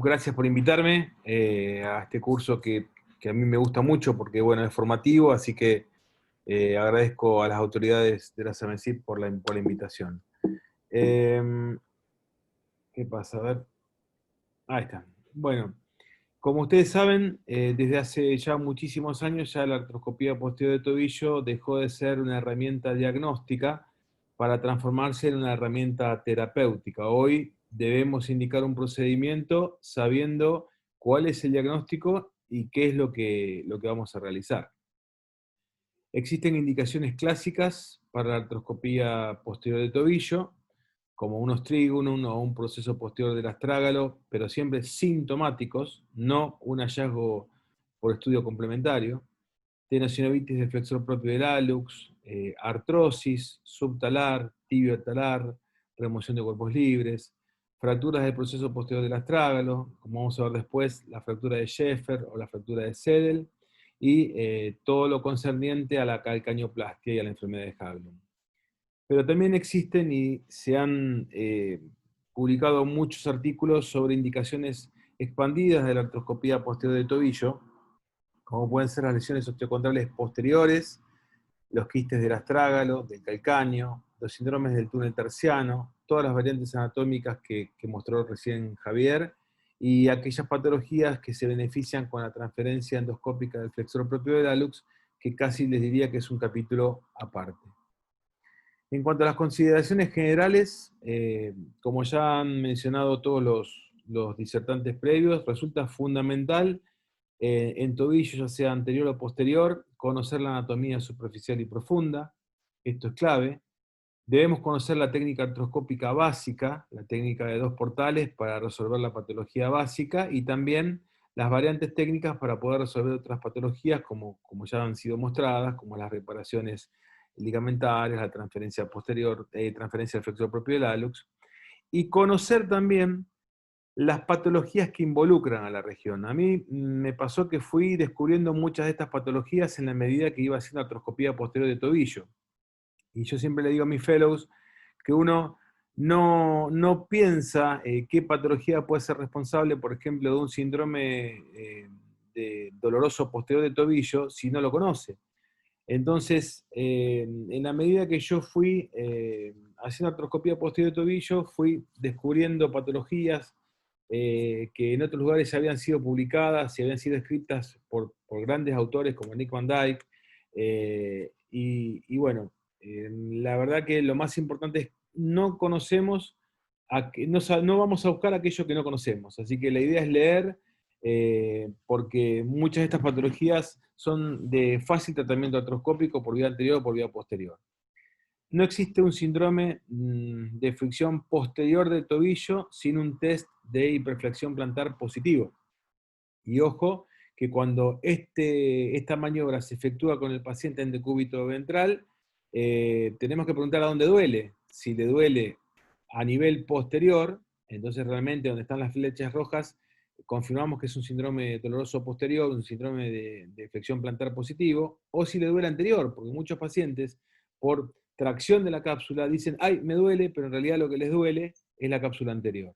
gracias por invitarme a este curso que a mí me gusta mucho porque, bueno, es formativo, así que agradezco a las autoridades de la SAMESIP por la invitación. Eh, ¿Qué pasa? A ver. Ahí está. Bueno, como ustedes saben, desde hace ya muchísimos años ya la artroscopía posterior de tobillo dejó de ser una herramienta diagnóstica para transformarse en una herramienta terapéutica. Hoy debemos indicar un procedimiento sabiendo cuál es el diagnóstico y qué es lo que vamos a realizar. Existen indicaciones clásicas para la artroscopía posterior de tobillo, como un ostrígunum o un proceso posterior del astrágalo, pero siempre sintomáticos, no un hallazgo por estudio complementario, tenosynovitis del flexor propio del hallux, artrosis subtalar, tibio-talar, remoción de cuerpos libres, fracturas del proceso posterior del astrágalo, como vamos a ver después, la fractura de Scheffer o la fractura de Sedel, y todo lo concerniente a la calcañoplastia y a la enfermedad de Haglund. Pero también existen y se han publicado muchos artículos sobre indicaciones expandidas de la artroscopía posterior del tobillo, como pueden ser las lesiones osteocondrales posteriores, los quistes del astrágalo, del calcáneo, los síndromes del túnel terciano, todas las variantes anatómicas que mostró recién Javier, y aquellas patologías que se benefician con la transferencia endoscópica del flexor propio del hallux, que casi les diría que es un capítulo aparte. En cuanto a las consideraciones generales, como ya han mencionado todos los disertantes previos, resulta fundamental en tobillo, ya sea anterior o posterior, conocer la anatomía superficial y profunda. Esto es clave. Debemos conocer la técnica artroscópica básica, la técnica de dos portales para resolver la patología básica, y también las variantes técnicas para poder resolver otras patologías como ya han sido mostradas, como las reparaciones ligamentarias, la transferencia posterior, transferencia del flexor propio del hallux, y conocer también las patologías que involucran a la región. A mí me pasó que fui descubriendo muchas de estas patologías en la medida que iba haciendo artroscopía posterior de tobillo. Y yo siempre le digo a mis fellows que uno no piensa qué patología puede ser responsable, por ejemplo, de un síndrome de doloroso posterior de tobillo si no lo conoce. Entonces, en la medida que yo fui haciendo artroscopía posterior de tobillo, fui descubriendo patologías que en otros lugares ya habían sido publicadas y habían sido escritas por grandes autores como Nick Van Dyke. Y bueno, la verdad que lo más importante es no conocemos, no vamos a buscar aquello que no conocemos. Así que la idea es leer, porque muchas de estas patologías son de fácil tratamiento artroscópico por vía anterior o por vía posterior. No existe un síndrome de fricción posterior del tobillo sin un test de hiperflexión plantar positivo. Y ojo, que cuando esta maniobra se efectúa con el paciente en decúbito ventral, tenemos que preguntar a dónde duele. Si le duele a nivel posterior, entonces realmente donde están las flechas rojas, confirmamos que es un síndrome doloroso posterior, un síndrome de flexión plantar positivo, o si le duele anterior, porque muchos pacientes, por tracción de la cápsula, dicen, ay, me duele, pero en realidad lo que les duele es la cápsula anterior.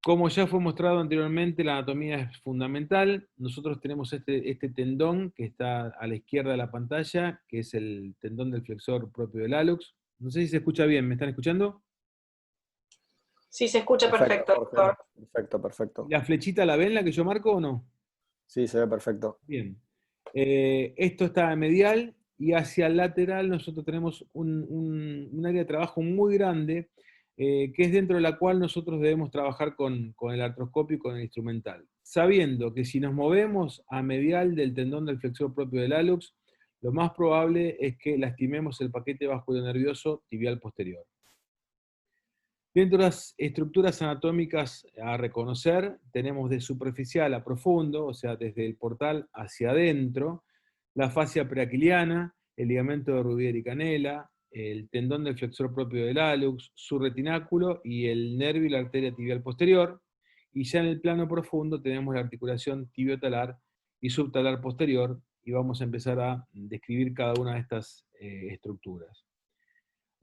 Como ya fue mostrado anteriormente, la anatomía es fundamental. Nosotros tenemos este tendón que está a la izquierda de la pantalla, que es el tendón del flexor propio del hallux. No sé si se escucha bien, ¿me están escuchando? Sí, se escucha Perfecto, perfecto, Jorge. doctor. Perfecto, perfecto. ¿La flechita la ven, la que yo marco o no? Sí, se ve perfecto. Bien. Esto está medial y hacia el lateral nosotros tenemos un área de trabajo muy grande, que es dentro de la cual nosotros debemos trabajar con el artroscopio y con el instrumental. Sabiendo que si nos movemos a medial del tendón del flexor propio del hallux, lo más probable es que lastimemos el paquete vasculonervioso tibial posterior. Dentro de las estructuras anatómicas a reconocer, tenemos de superficial a profundo, o sea, desde el portal hacia adentro, la fascia preaquiliana, el ligamento de Rubier y Canela, el tendón del flexor propio del hallux, su retináculo y el nervio y la arteria tibial posterior. Y ya en el plano profundo tenemos la articulación tibiotalar y subtalar posterior, y vamos a empezar a describir cada una de estas estructuras.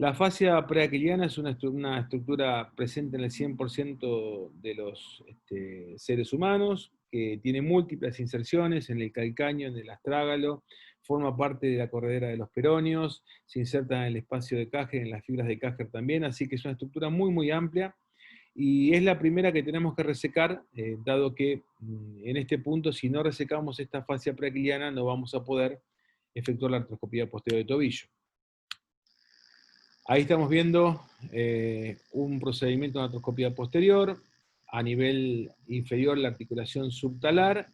La fascia preaquiliana es una estructura presente en el 100% de los seres humanos, que tiene múltiples inserciones en el calcáneo, en el astrágalo, forma parte de la corredera de los peroneos, se inserta en el espacio de Käger, en las fibras de Käger también, así que es una estructura muy, muy amplia, y es la primera que tenemos que resecar, dado que en este punto, si no resecamos esta fascia preaquiliana, no vamos a poder efectuar la artroscopía posterior de tobillo. Ahí estamos viendo un procedimiento de artroscopía posterior, a nivel inferior la articulación subtalar.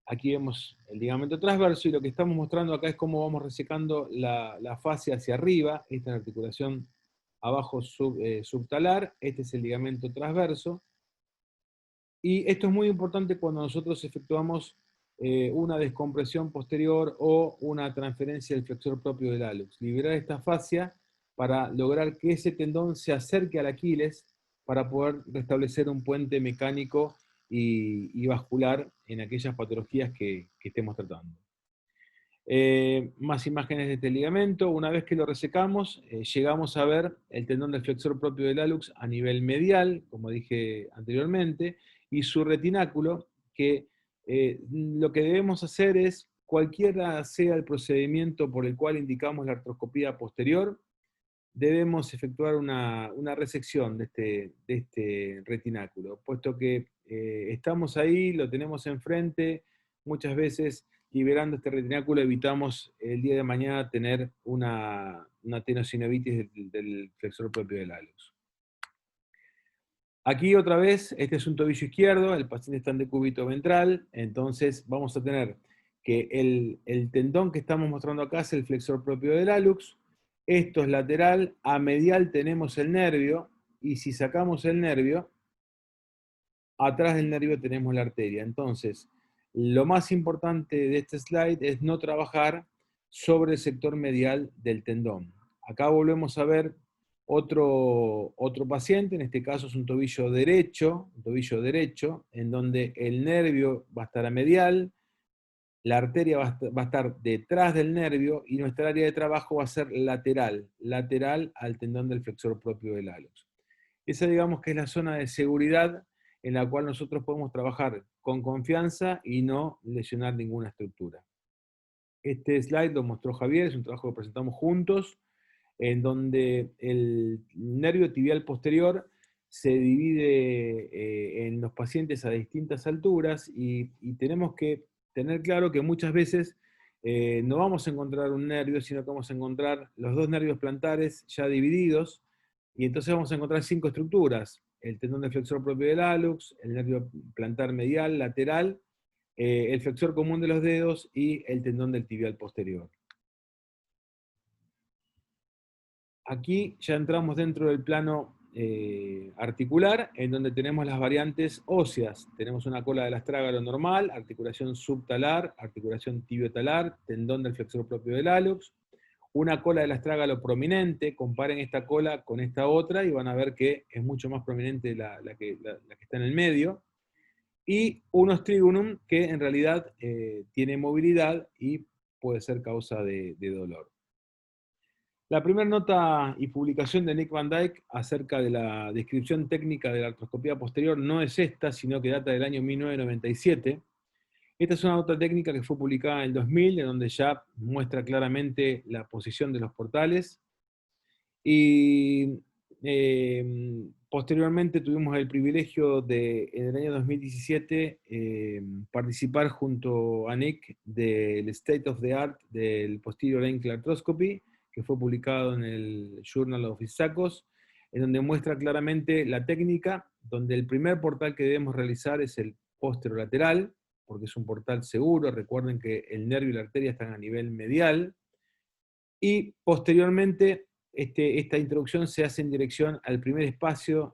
Aquí vemos el ligamento transverso, y lo que estamos mostrando acá es cómo vamos resecando la fascia hacia arriba. Esta es la articulación abajo subtalar, este es el ligamento transverso. Y esto es muy importante cuando nosotros efectuamos una descompresión posterior o una transferencia del flexor propio del hallux. Liberar esta fascia para lograr que ese tendón se acerque al Aquiles para poder restablecer un puente mecánico y vascular en aquellas patologías que estemos tratando. Más imágenes de este ligamento. Una vez que lo resecamos, llegamos a ver el tendón del flexor propio del hallux a nivel medial, como dije anteriormente, y su retináculo, que lo que debemos hacer es, cualquiera sea el procedimiento por el cual indicamos la artroscopía posterior, debemos efectuar una resección de este retináculo, puesto que estamos ahí, lo tenemos enfrente, muchas veces liberando este retináculo evitamos el día de mañana tener una tenosinovitis del flexor propio del hallux. Aquí otra vez, este es un tobillo izquierdo, el paciente está en decúbito ventral, entonces vamos a tener que el tendón que estamos mostrando acá es el flexor propio del hallux. Esto es lateral, a medial tenemos el nervio, y si sacamos el nervio, atrás del nervio tenemos la arteria. Entonces, lo más importante de este slide es no trabajar sobre el sector medial del tendón. Acá volvemos a ver otro paciente, en este caso es un tobillo derecho, en donde el nervio va a estar a medial, la arteria va a estar detrás del nervio, y nuestra área de trabajo va a ser lateral al tendón del flexor propio del hallux. Esa, digamos, que es la zona de seguridad en la cual nosotros podemos trabajar con confianza y no lesionar ninguna estructura. Este slide lo mostró Javier, es un trabajo que presentamos juntos, en donde el nervio tibial posterior se divide en los pacientes a distintas alturas, y tenemos que tener claro que muchas veces no vamos a encontrar un nervio, sino que vamos a encontrar los dos nervios plantares ya divididos, y entonces vamos a encontrar 5 estructuras: el tendón del flexor propio del hallux, el nervio plantar medial, lateral, el flexor común de los dedos y el tendón del tibial posterior. Aquí ya entramos dentro del plano articular, en donde tenemos las variantes óseas. Tenemos una cola del astrágalo normal, articulación subtalar, articulación tibiotalar, tendón del flexor propio del hallux, una cola del astrágalo prominente. Comparen esta cola con esta otra y van a ver que es mucho más prominente la que está en el medio, y un ostrigunum que en realidad tiene movilidad y puede ser causa de dolor. La primera nota y publicación de Nick Van Dyke acerca de la descripción técnica de la artroscopía posterior no es esta, sino que data del año 1997. Esta es una nota técnica que fue publicada en el 2000, en donde ya muestra claramente la posición de los portales. Y posteriormente tuvimos el privilegio de, en el año 2017, participar junto a Nick del State of the Art del Posterior Ankle Arthroscopy, que fue publicado en el Journal of Isacos, en donde muestra claramente la técnica, donde el primer portal que debemos realizar es el posterolateral, porque es un portal seguro. Recuerden que el nervio y la arteria están a nivel medial, y posteriormente esta introducción se hace en dirección al primer espacio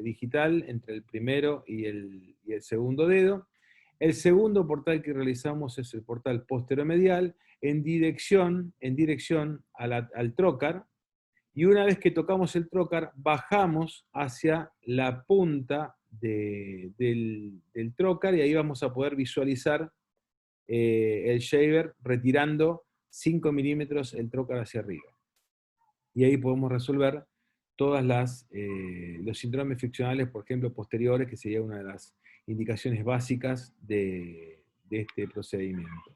digital entre el primero y el segundo dedo. El segundo portal que realizamos es el portal posteromedial en dirección al trocar, y una vez que tocamos el trocar, bajamos hacia la punta del trocar, y ahí vamos a poder visualizar el shaver retirando 5 milímetros el trocar hacia arriba. y ahí podemos resolver todas los síndromes friccionales, por ejemplo, posteriores, que sería una de las indicaciones básicas de este procedimiento.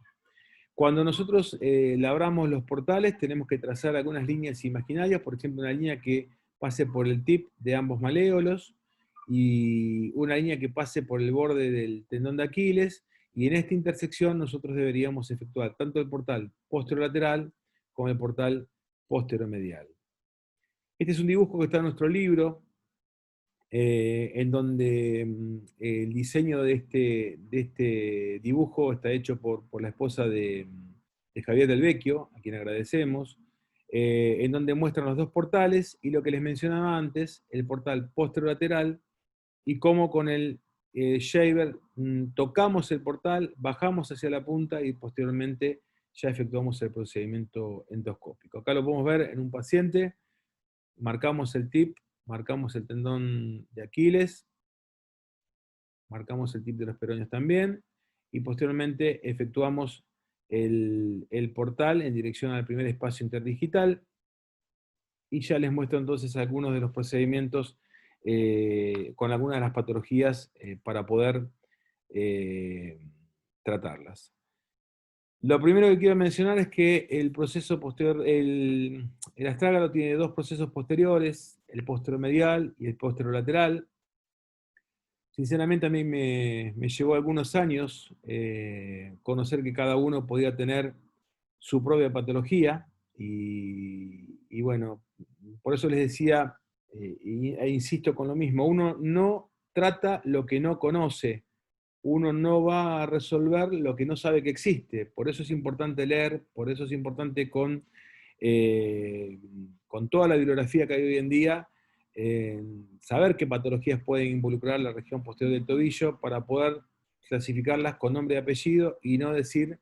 Cuando nosotros labramos los portales, tenemos que trazar algunas líneas imaginarias, por ejemplo, una línea que pase por el tip de ambos maléolos, y una línea que pase por el borde del tendón de Aquiles, y en esta intersección nosotros deberíamos efectuar tanto el portal posterolateral como el portal posteromedial. Este es un dibujo que está en nuestro libro, en donde el diseño de este dibujo está hecho por la esposa de Javier Del Vecchio, a quien agradecemos, en donde muestran los dos portales y lo que les mencionaba antes, el portal posterolateral, y cómo con el shaver tocamos el portal, bajamos hacia la punta y posteriormente ya efectuamos el procedimiento endoscópico. Acá lo podemos ver en un paciente, marcamos el tip, marcamos el tendón de Aquiles, marcamos el tip de los peroneos también, y posteriormente efectuamos el portal en dirección al primer espacio interdigital, y ya les muestro entonces algunos de los procedimientos con algunas de las patologías para poder tratarlas. Lo primero que quiero mencionar es que el proceso posterior, el astrágalo tiene dos procesos posteriores, el posteromedial y el posterolateral. Sinceramente a mí me llevó algunos años conocer que cada uno podía tener su propia patología, y bueno, por eso les decía, e insisto con lo mismo, uno no trata lo que no conoce, uno no va a resolver lo que no sabe que existe. Por eso es importante leer, por eso es importante con toda la bibliografía que hay hoy en día, saber qué patologías pueden involucrar la región posterior del tobillo para poder clasificarlas con nombre y apellido y no decir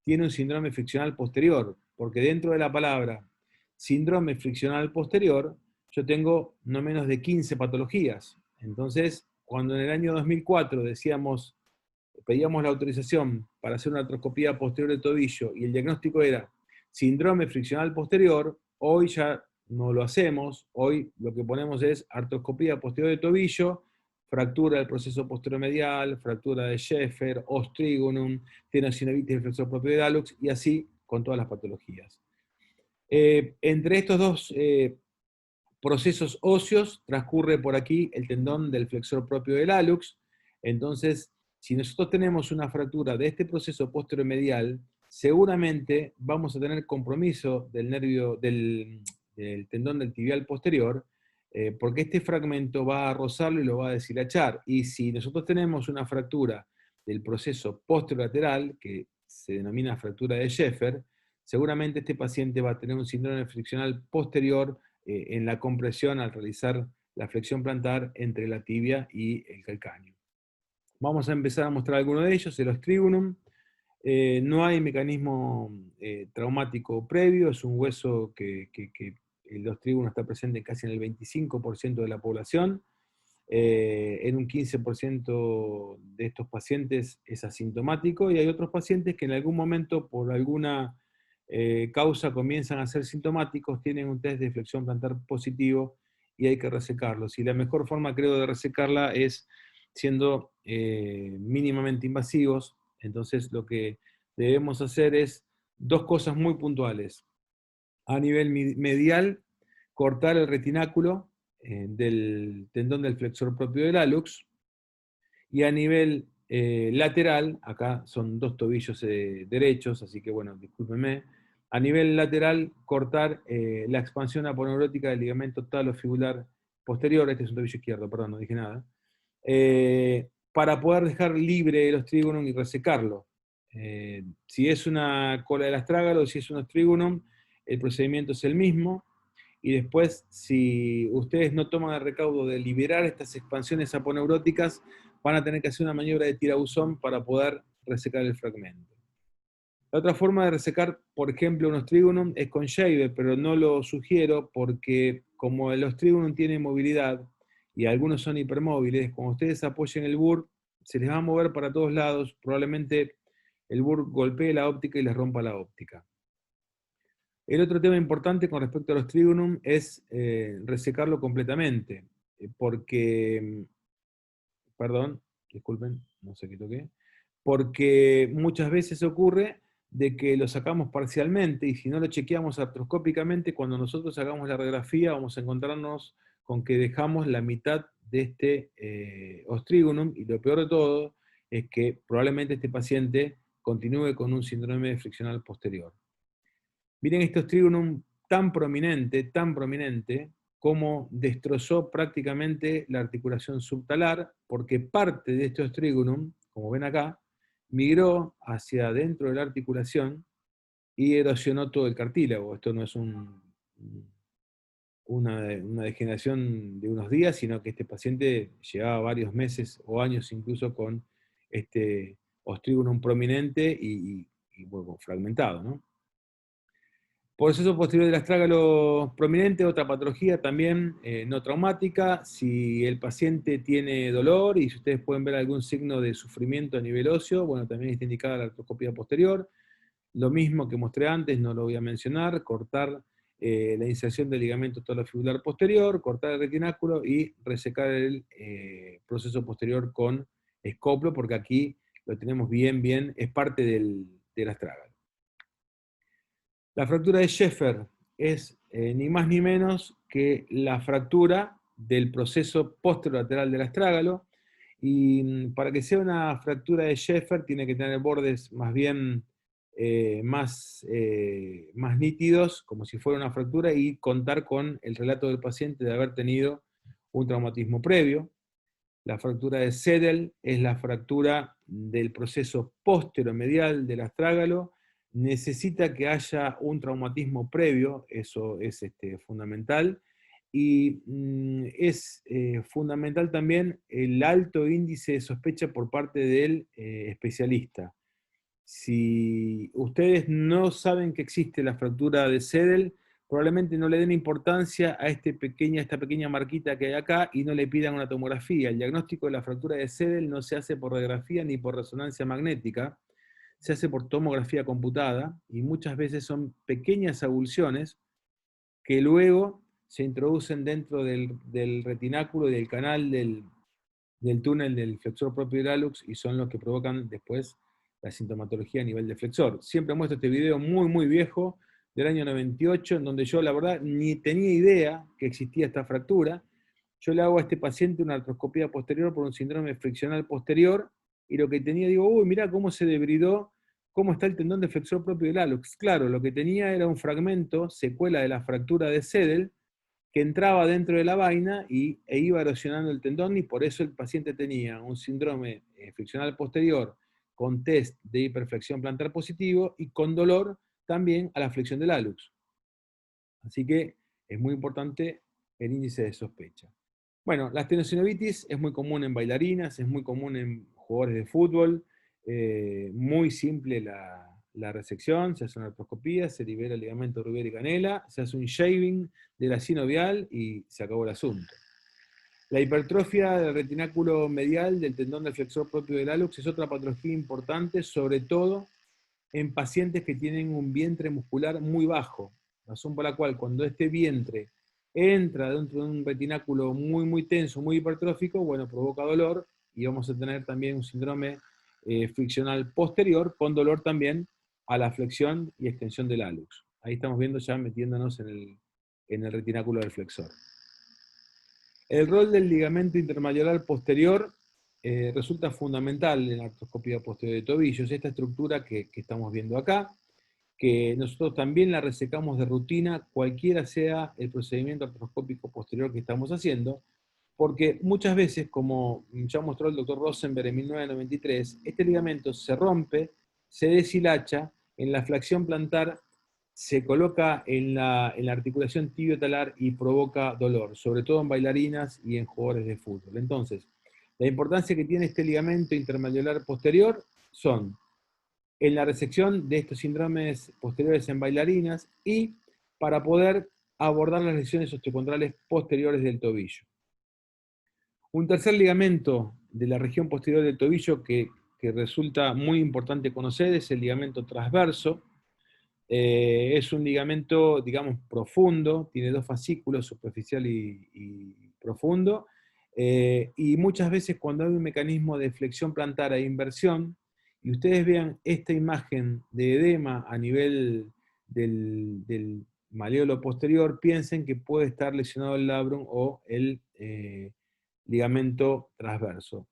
tiene un síndrome friccional posterior, porque dentro de la palabra síndrome friccional posterior yo tengo no menos de 15 patologías. Entonces, cuando en el año 2004 pedíamos la autorización para hacer una artroscopía posterior del tobillo y el diagnóstico era síndrome friccional posterior, hoy ya no lo hacemos, hoy lo que ponemos es artroscopía posterior del tobillo, fractura del proceso posteromedial, fractura de Scheffer, ostrigonum, tenosinovitis del flexor propio de Hallux, y así con todas las patologías. Entre estos dos procesos óseos transcurre por aquí el tendón del flexor propio del hallux. Entonces, si nosotros tenemos una fractura de este proceso posteromedial, seguramente vamos a tener compromiso del nervio, del tendón del tibial posterior, porque este fragmento va a rozarlo y lo va a deshilachar. Y si nosotros tenemos una fractura del proceso posterolateral, que se denomina fractura de Scheffer, seguramente este paciente va a tener un síndrome friccional posterior en la compresión al realizar la flexión plantar entre la tibia y el calcáneo. Vamos a empezar a mostrar algunos de ellos. El ostrigonum. No hay mecanismo traumático previo, es un hueso que el ostrigonum está presente casi en el 25% de la población. En un 15% de estos pacientes es asintomático, y hay otros pacientes que en algún momento, por alguna causa, comienzan a ser sintomáticos, tienen un test de flexión plantar positivo y hay que resecarlos. Y la mejor forma, creo, de resecarla es siendo mínimamente invasivos. Entonces lo que debemos hacer es dos cosas muy puntuales. A nivel medial, cortar el retináculo del tendón del flexor propio del hallux, y a nivel lateral, acá son dos tobillos derechos, así que bueno, discúlpenme, a nivel lateral cortar la expansión aponeurótica del ligamento talofibular posterior, este es un tobillo izquierdo, perdón, no dije nada, para poder dejar libre el ostrigonum y resecarlo. Si es una cola del astrágalo, si es un ostrigonum, el procedimiento es el mismo. Y después, si ustedes no toman el recaudo de liberar estas expansiones aponeuróticas, van a tener que hacer una maniobra de tirabuzón para poder resecar el fragmento. La otra forma de resecar, por ejemplo, un ostrigonum es con shaver, pero no lo sugiero porque como el ostrigonum tiene movilidad y algunos son hipermóviles, cuando ustedes apoyen el burr, se les va a mover para todos lados, probablemente el burr golpee la óptica y les rompa la óptica. El otro tema importante con respecto al ostrigonum es resecarlo completamente, porque, perdón, disculpen, no sé qué toqué, porque muchas veces ocurre de que lo sacamos parcialmente y si no lo chequeamos artroscópicamente, cuando nosotros hagamos la radiografía vamos a encontrarnos con que dejamos la mitad de este ostrigonum, y lo peor de todo es que probablemente este paciente continúe con un síndrome friccional posterior. Miren este ostrigonum tan prominente, como destrozó prácticamente la articulación subtalar, porque parte de este ostrigonum, como ven acá, migró hacia adentro de la articulación y erosionó todo el cartílago. Esto no es una degeneración de unos días, sino que este paciente llevaba varios meses o años incluso con este ostrigonum prominente y bueno, fragmentado, ¿no? Proceso posterior del astrágalo prominente, otra patología también no traumática. Si el paciente tiene dolor y si ustedes pueden ver algún signo de sufrimiento a nivel óseo, bueno, también está indicada la artroscopía posterior. Lo mismo que mostré antes, no lo voy a mencionar, cortar la inserción del ligamento talofibular posterior, cortar el retináculo y resecar el proceso posterior con escoplo, porque aquí lo tenemos bien, es parte del astrágalo. La fractura de Scheffer es ni más ni menos que la fractura del proceso posterolateral del astrágalo, y para que sea una fractura de Scheffer tiene que tener bordes más bien más nítidos, como si fuera una fractura, y contar con el relato del paciente de haber tenido un traumatismo previo. La fractura de Sedel es la fractura del proceso posteromedial del astrágalo. Necesita que haya un traumatismo previo, eso es fundamental, y es fundamental también el alto índice de sospecha por parte del especialista. Si ustedes no saben que existe la fractura de Sedel, probablemente no le den importancia a esta pequeña marquita que hay acá y no le pidan una tomografía. El diagnóstico de la fractura de Sedel no se hace por radiografía ni por resonancia magnética, se hace por tomografía computada y muchas veces son pequeñas avulsiones que luego se introducen dentro del retináculo y del canal del túnel del flexor propio del hallux y son los que provocan después la sintomatología a nivel de flexor. Siempre muestro este video muy viejo, del año 98, en donde yo la verdad ni tenía idea que existía esta fractura. Yo le hago a este paciente una artroscopía posterior por un síndrome friccional posterior, y lo que tenía, digo, uy, mirá cómo se debridó, cómo está el tendón de flexor propio del hallux. Claro, lo que tenía era un fragmento, secuela de la fractura de Sedel, que entraba dentro de la vaina e iba erosionando el tendón, y por eso el paciente tenía un síndrome friccional posterior con test de hiperflexión plantar positivo y con dolor también a la flexión del hallux. Así que es muy importante el índice de sospecha. Bueno, la estenocinovitis es muy común en bailarinas, es muy común en jugadores de fútbol, muy simple la resección, se hace una artroscopía, se libera el ligamento ruber y canela, se hace un shaving de la sinovial y se acabó el asunto. La hipertrofia del retináculo medial del tendón del flexor propio del hallux es otra patología importante, sobre todo en pacientes que tienen un vientre muscular muy bajo, razón por la cual cuando este vientre entra dentro de un retináculo muy tenso, muy hipertrófico, bueno, provoca dolor y vamos a tener también un síndrome friccional posterior con dolor también a la flexión y extensión del hallux. Ahí estamos viendo ya metiéndonos en el retináculo del flexor. El rol del ligamento intermayoral posterior resulta fundamental en la artroscopía posterior de tobillos, esta estructura que estamos viendo acá, que nosotros también la resecamos de rutina, cualquiera sea el procedimiento artroscópico posterior que estamos haciendo, porque muchas veces, como ya mostró el doctor Rosenberg en 1993, este ligamento se rompe, se deshilacha, en la flexión plantar se coloca en la articulación tibio-talar y provoca dolor, sobre todo en bailarinas y en jugadores de fútbol. Entonces, la importancia que tiene este ligamento intermayolar posterior son en la resección de estos síndromes posteriores en bailarinas y para poder abordar las lesiones osteocondrales posteriores del tobillo. Un tercer ligamento de la región posterior del tobillo que resulta muy importante conocer es el ligamento transverso. Es un ligamento, digamos, profundo, tiene dos fascículos, superficial y profundo, y muchas veces cuando hay un mecanismo de flexión plantar e inversión, y ustedes vean esta imagen de edema a nivel del maléolo posterior, piensen que puede estar lesionado el labrum o el ligamento transverso.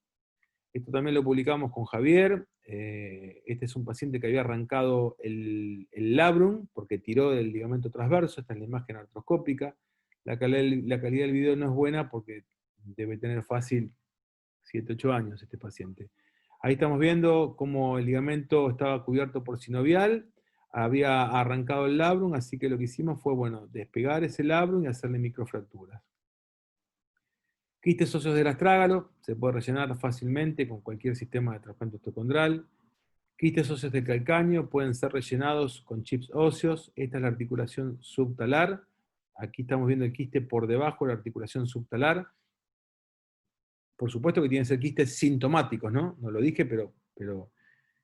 Esto también lo publicamos con Javier. Este es un paciente que había arrancado el labrum porque tiró del ligamento transverso. Esta es la imagen artroscópica. La calidad del video no es buena porque debe tener fácil 7, 8 años este paciente. Ahí estamos viendo cómo el ligamento estaba cubierto por sinovial, había arrancado el labrum, así que lo que hicimos fue, bueno, despegar ese labrum y hacerle microfracturas. Quistes óseos del astrágalo, se puede rellenar fácilmente con cualquier sistema de trasplante osteocondral. Quistes óseos del calcáneo pueden ser rellenados con chips óseos. Esta es la articulación subtalar. Aquí estamos viendo el quiste por debajo de la articulación subtalar. Por supuesto que tienen que ser quistes sintomáticos, ¿no? No lo dije, pero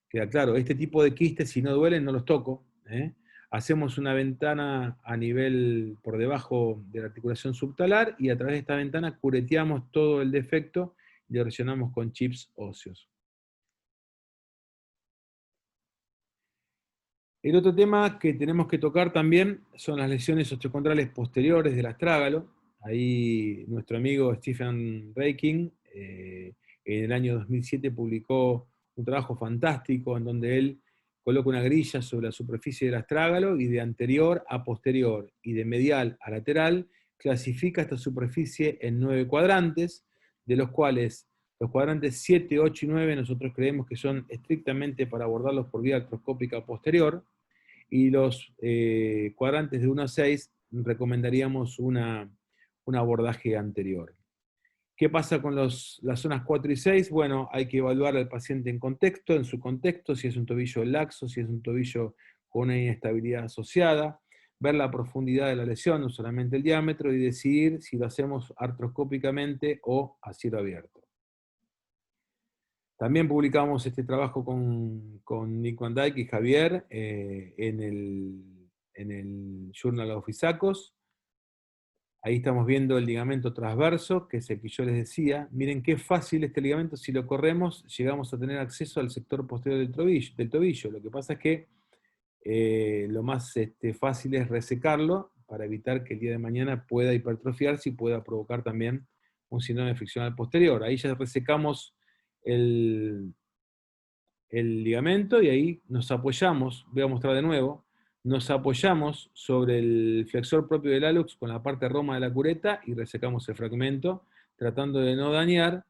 queda claro. Este tipo de quistes, si no duelen, no los toco. Hacemos una ventana a nivel por debajo de la articulación subtalar y a través de esta ventana cureteamos todo el defecto y lo rellenamos con chips óseos. El otro tema que tenemos que tocar también son las lesiones osteocondrales posteriores del astrágalo. Ahí nuestro amigo Stephen Reiking en el año 2007 publicó un trabajo fantástico en donde él coloca una grilla sobre la superficie del astrágalo y de anterior a posterior y de medial a lateral clasifica esta superficie en 9 cuadrantes, de los cuales los cuadrantes 7, 8 y 9 nosotros creemos que son estrictamente para abordarlos por vía artroscópica posterior, y los cuadrantes de 1 a 6 recomendaríamos un abordaje anterior. ¿Qué pasa con las zonas 4 y 6? Bueno, hay que evaluar al paciente en su contexto, si es un tobillo laxo, si es un tobillo con una inestabilidad asociada, ver la profundidad de la lesión, no solamente el diámetro, y decidir si lo hacemos artroscópicamente o a cielo abierto. También publicamos este trabajo con Nick Van Dyke y Javier en el Journal of Isacos. Ahí estamos viendo el ligamento transverso, que es el que yo les decía. Miren qué fácil este ligamento, si lo corremos, llegamos a tener acceso al sector posterior del tobillo. Lo que pasa es que lo más fácil es resecarlo para evitar que el día de mañana pueda hipertrofiarse y pueda provocar también un síndrome friccional posterior. Ahí ya resecamos el ligamento y ahí nos apoyamos, voy a mostrar de nuevo, nos apoyamos sobre el flexor propio del hallux con la parte roma de la cureta y resecamos el fragmento, tratando de no dañar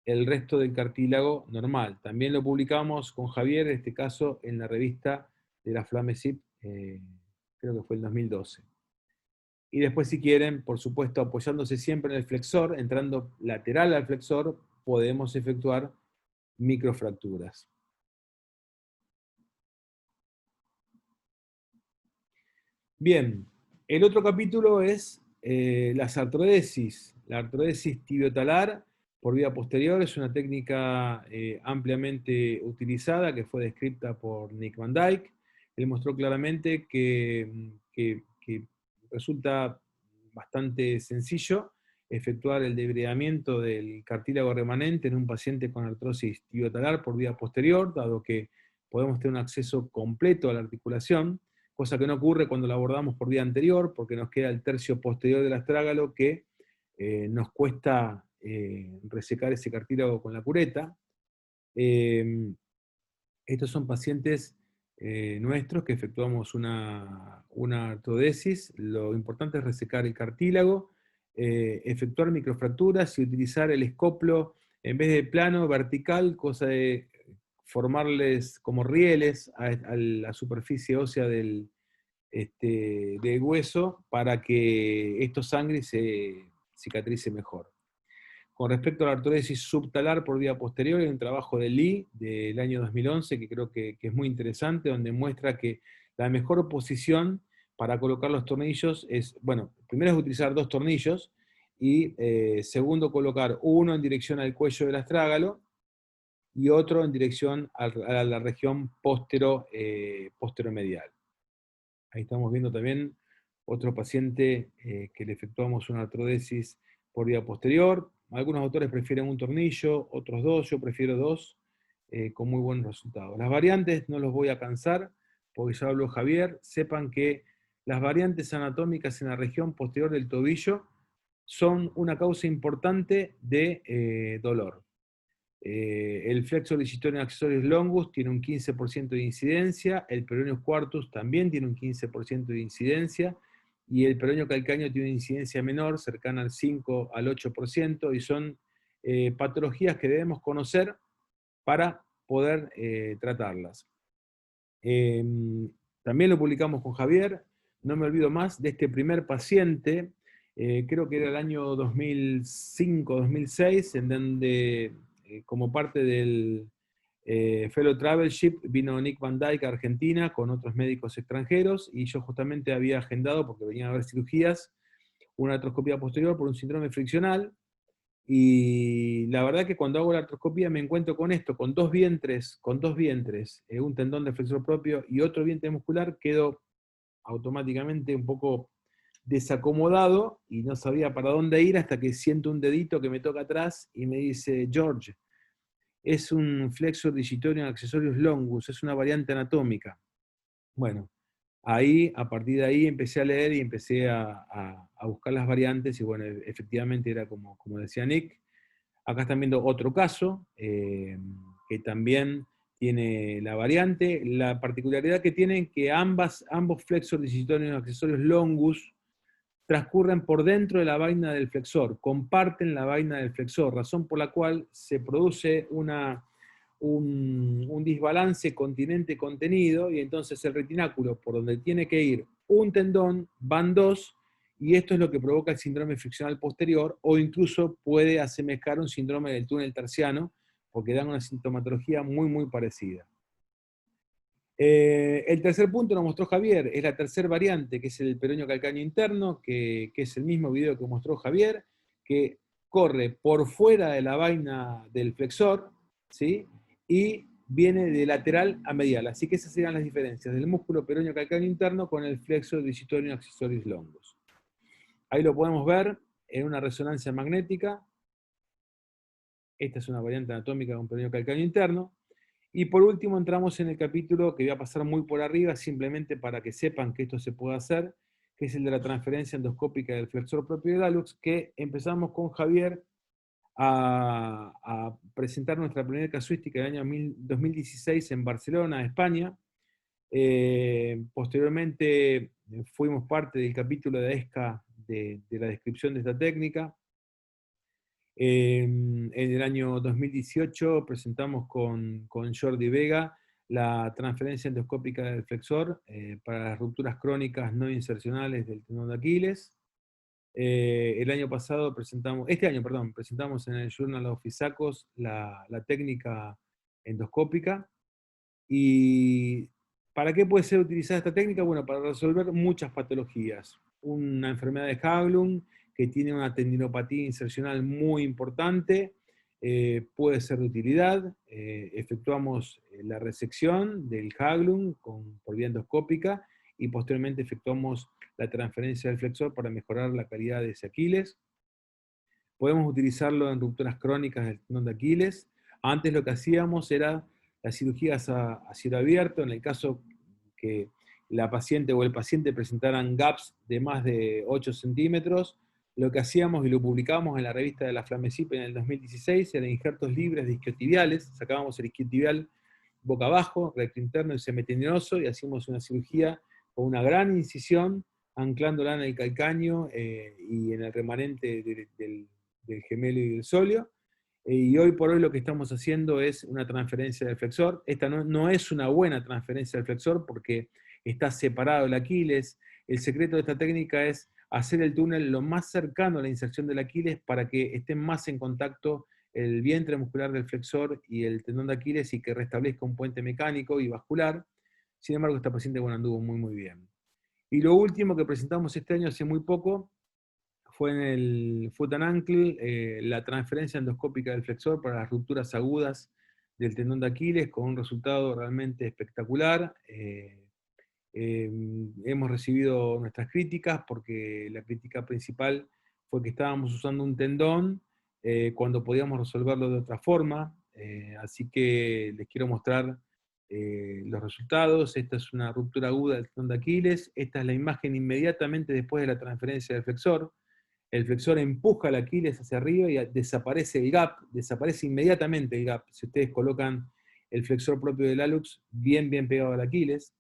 el resto del cartílago normal. También lo publicamos con Javier, en este caso, en la revista de la Flamesip, creo que fue el 2012. Y después, si quieren, por supuesto, apoyándose siempre en el flexor, entrando lateral al flexor, podemos efectuar microfracturas. Bien, el otro capítulo es las artrodesis. La artrodesis tibiotalar por vía posterior es una técnica ampliamente utilizada que fue descrita por Nick Van Dyke. Él mostró claramente que resulta bastante sencillo efectuar el debridamiento del cartílago remanente en un paciente con artrosis tibiotalar por vía posterior, dado que podemos tener un acceso completo a la articulación, cosa que no ocurre cuando la abordamos por vía anterior, porque nos queda el tercio posterior del astrágalo que nos cuesta resecar ese cartílago con la cureta. Estos son pacientes nuestros que efectuamos una artrodesis. Lo importante es resecar el cartílago, efectuar microfracturas y utilizar el escoplo en vez de plano, vertical, cosa de formarles como rieles a la superficie ósea del hueso para que esto sangre y se cicatrice mejor. Con respecto a la artrodesis subtalar por vía posterior, hay un trabajo de Lee del año 2011 que creo que es muy interesante, donde muestra que la mejor posición para colocar los tornillos es, bueno, primero es utilizar 2 tornillos, y segundo colocar uno en dirección al cuello del astrágalo y otro en dirección a la región posteromedial. Ahí estamos viendo también otro paciente que le efectuamos una artrodesis por vía posterior. Algunos autores prefieren un tornillo, otros dos, yo prefiero dos, con muy buenos resultados. Las variantes no los voy a cansar, porque ya habló Javier. Sepan que las variantes anatómicas en la región posterior del tobillo son una causa importante de dolor. El flexor digitorio accesorius longus tiene un 15% de incidencia, el peroneus quartus también tiene un 15% de incidencia, y el peroneo calcáneo tiene una incidencia menor, cercana al 5 al 8%, y son patologías que debemos conocer para poder tratarlas. También lo publicamos con Javier, no me olvido más de este primer paciente, creo que era el año 2005-2006, en donde como parte del Fellow Travelship vino Nick Van Dyke a Argentina con otros médicos extranjeros, y yo justamente había agendado, porque venía a ver cirugías, una artroscopía posterior por un síndrome friccional. Y la verdad que cuando hago la artroscopía me encuentro con esto, con dos vientres, un tendón de flexor propio y otro vientre muscular, quedo automáticamente un poco desacomodado y no sabía para dónde ir hasta que siento un dedito que me toca atrás y me dice: George, es un flexor digitorio accesorius longus, es una variante anatómica. Bueno, ahí, a partir de ahí empecé a leer y empecé a buscar las variantes, y bueno, efectivamente era como decía Nick. Acá están viendo otro caso, que también tiene la variante. La particularidad que tienen que ambos flexos digitorio accesorios longus transcurren por dentro de la vaina del flexor, comparten la vaina del flexor, razón por la cual se produce un desbalance continente-contenido, y entonces el retináculo, por donde tiene que ir un tendón, van dos, y esto es lo que provoca el síndrome friccional posterior, o incluso puede asemejar un síndrome del túnel terciano, porque dan una sintomatología muy, muy parecida. El tercer punto lo mostró Javier, es la tercera variante, que es el peroneo calcáneo interno, que es el mismo video que mostró Javier, que corre por fuera de la vaina del flexor, ¿sí? Y viene de lateral a medial. Así que esas serían las diferencias del músculo peroneo calcáneo interno con el flexor digitorio accesorius longus. Ahí lo podemos ver en una resonancia magnética. Esta es una variante anatómica de un peroneo calcáneo interno. Y por último entramos en el capítulo que voy a pasar muy por arriba, simplemente para que sepan que esto se puede hacer, que es el de la transferencia endoscópica del flexor propio del hallux, que empezamos con Javier a presentar nuestra primera casuística del año 2016 en Barcelona, España. Posteriormente fuimos parte del capítulo de ESCA de la descripción de esta técnica. En el año 2018 presentamos con Jordi Vega la transferencia endoscópica del flexor para las rupturas crónicas no insercionales del tendón de Aquiles. Este año presentamos en el Journal of ISACOS la técnica endoscópica. ¿Y para qué puede ser utilizada esta técnica? Bueno, para resolver muchas patologías. Una enfermedad de Haglund que tiene una tendinopatía insercional muy importante, puede ser de utilidad. Efectuamos la resección del Haglund por vía endoscópica, y posteriormente efectuamos la transferencia del flexor para mejorar la calidad de ese Aquiles. Podemos utilizarlo en rupturas crónicas del tendón de Aquiles. Antes lo que hacíamos era las cirugías a cielo abierto, en el caso que la paciente o el paciente presentaran gaps de más de 8 centímetros, lo que hacíamos, y lo publicamos en la revista de la Flamesip en el 2016, eran injertos libres de isquiotibiales. Sacábamos el isquiotibial boca abajo, recto interno y semitendinoso, y hacíamos una cirugía con una gran incisión, anclándola en el calcáneo y en el remanente del gemelo y del sóleo. Y hoy por hoy lo que estamos haciendo es una transferencia del flexor. Esta no es una buena transferencia del flexor porque está separado el Aquiles. El secreto de esta técnica es hacer el túnel lo más cercano a la inserción del Aquiles para que estén más en contacto el vientre muscular del flexor y el tendón de Aquiles, y que restablezca un puente mecánico y vascular. Sin embargo, esta paciente, bueno, anduvo muy, muy bien. Y lo último que presentamos este año, hace muy poco, fue en el Foot and Ankle, la transferencia endoscópica del flexor para las rupturas agudas del tendón de Aquiles, con un resultado realmente espectacular. Hemos recibido nuestras críticas porque la crítica principal fue que estábamos usando un tendón cuando podíamos resolverlo de otra forma. Así que les quiero mostrar los resultados. Esta es una ruptura aguda del tendón de Aquiles. Esta es la imagen inmediatamente después de la transferencia del flexor. El flexor empuja al Aquiles hacia arriba y desaparece el gap, desaparece inmediatamente el gap. Si ustedes colocan el flexor propio del hallux bien pegado al Aquiles.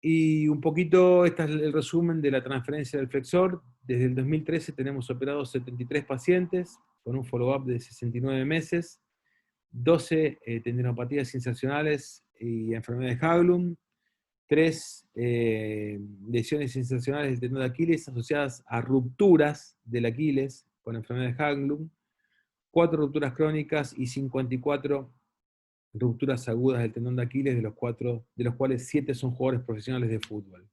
Y un poquito, este es el resumen de la transferencia del flexor. Desde el 2013 tenemos operados 73 pacientes con un follow-up de 69 meses, 12 tendinopatías insercionales y enfermedad de Haglund, 3 lesiones insercionales del tendón de Aquiles asociadas a rupturas del Aquiles con enfermedad de Haglund, 4 rupturas crónicas y 54 rupturas agudas del tendón de Aquiles, de los cuales 7 son jugadores profesionales de fútbol.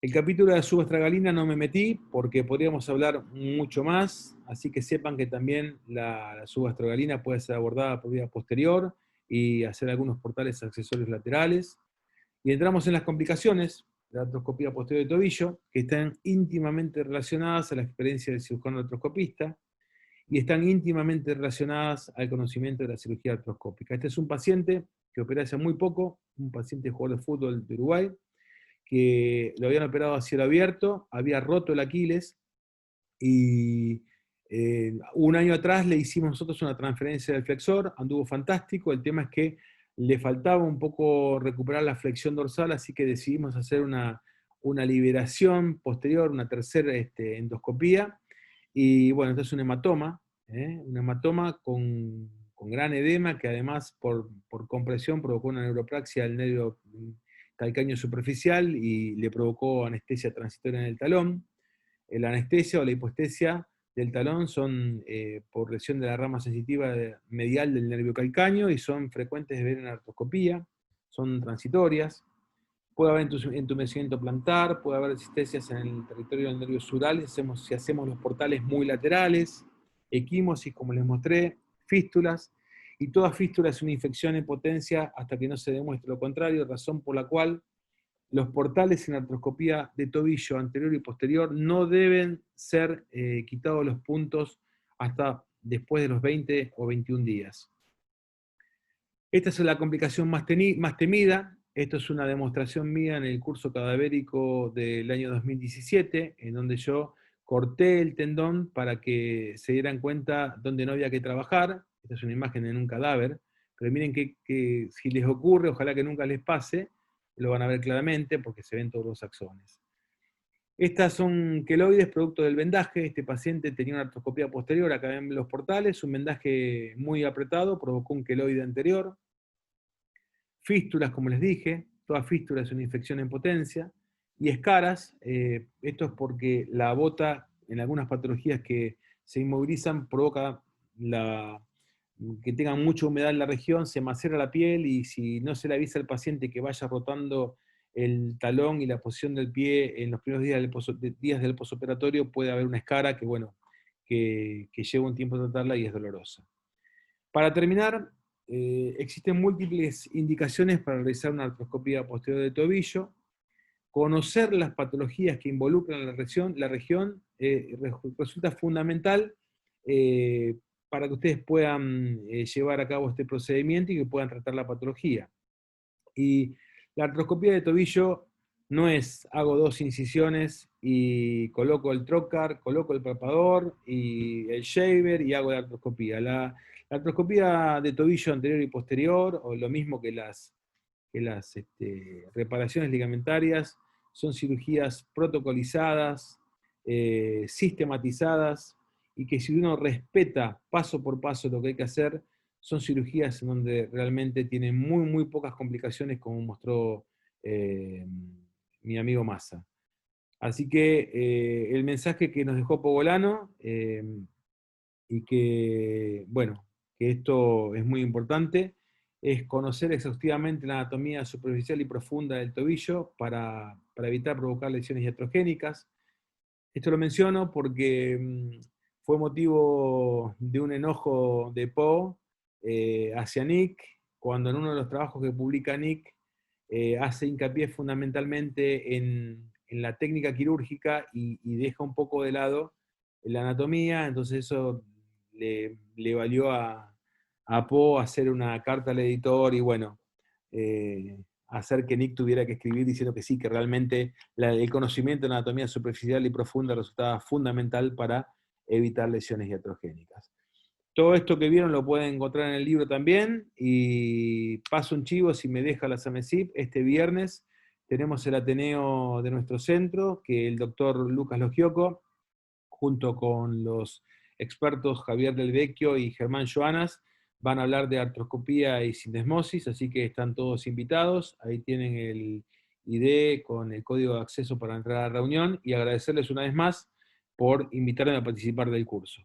El capítulo de la subastragalina no me metí porque podríamos hablar mucho más, así que sepan que también la subastragalina puede ser abordada por vía posterior y hacer algunos portales accesorios laterales. Y entramos en las complicaciones de la artroscopía posterior de tobillo, que están íntimamente relacionadas a la experiencia del cirujano artroscopista, y están íntimamente relacionadas al conocimiento de la cirugía artroscópica. Este es un paciente que operé hace muy poco, un paciente jugador de fútbol de Uruguay, que lo habían operado a cielo abierto, había roto el Aquiles, y un año atrás le hicimos nosotros una transferencia del flexor, anduvo fantástico. El tema es que le faltaba un poco recuperar la flexión dorsal, así que decidimos hacer una liberación posterior, una tercera endoscopía. Y bueno, esto es un hematoma con gran edema, que además por compresión provocó una neuropraxia del nervio calcáneo superficial y le provocó anestesia transitoria en el talón. La anestesia o la hipoestesia del talón son por lesión de la rama sensitiva medial del nervio calcáneo y son frecuentes de ver en la artroscopía, son transitorias. Puede haber entumecimiento plantar, puede haber resistencias en el territorio del nervio sural si hacemos los portales muy laterales, equimosis, como les mostré, fístulas, y toda fístula es una infección en potencia hasta que no se demuestre lo contrario, razón por la cual los portales en artroscopía de tobillo anterior y posterior no deben ser quitados los puntos hasta después de los 20 o 21 días. Esta es la complicación más temida. Esto es una demostración mía en el curso cadavérico del año 2017, en donde yo corté el tendón para que se dieran cuenta dónde no había que trabajar. Esta es una imagen en un cadáver, pero miren que si les ocurre, ojalá que nunca les pase, lo van a ver claramente porque se ven todos los axones. Estas son queloides producto del vendaje. Este paciente tenía una artroscopía posterior, acá ven los portales, un vendaje muy apretado, provocó un queloide anterior. Fístulas, como les dije, toda fístula es una infección en potencia. Y escaras, esto es porque la bota, en algunas patologías que se inmovilizan, provoca que tenga mucha humedad en la región, se macera la piel, y si no se le avisa al paciente que vaya rotando el talón y la posición del pie en los primeros días del posoperatorio, puede haber una escara que, bueno, que lleva un tiempo tratarla y es dolorosa. Para terminar, existen múltiples indicaciones para realizar una artroscopía posterior de tobillo. Conocer las patologías que involucran la región resulta fundamental para que ustedes puedan llevar a cabo este procedimiento y que puedan tratar la patología. Y la artroscopía de tobillo no es, hago 2 incisiones y coloco el trocar, coloco el palpador y el shaver y hago la artroscopía. La artroscopía de tobillo anterior y posterior, o lo mismo que las reparaciones ligamentarias, son cirugías protocolizadas, sistematizadas, y que si uno respeta paso por paso lo que hay que hacer, son cirugías en donde realmente tienen muy pocas complicaciones, como mostró mi amigo Massa. Así que el mensaje que nos dejó Pogolano, y que, bueno, que esto es muy importante, es conocer exhaustivamente la anatomía superficial y profunda del tobillo para evitar provocar lesiones iatrogénicas. Esto lo menciono porque fue motivo de un enojo de Poe hacia Nick, cuando en uno de los trabajos que publica Nick hace hincapié fundamentalmente en la técnica quirúrgica y deja un poco de lado la anatomía, entonces eso le valió a Poe hacer una carta al editor y bueno, hacer que Nick tuviera que escribir diciendo que sí, que realmente el conocimiento de anatomía superficial y profunda resultaba fundamental para evitar lesiones iatrogénicas. Todo esto que vieron lo pueden encontrar en el libro también, y paso un chivo, si me deja la SAMESIP, este viernes tenemos el Ateneo de nuestro centro, que el doctor Lucas Logioco, junto con los expertos Javier Del Vecchio y Germán Joanas, van a hablar de artroscopía y sindesmosis, así que están todos invitados. Ahí tienen el ID con el código de acceso para entrar a la reunión, y agradecerles una vez más por invitarme a participar del curso.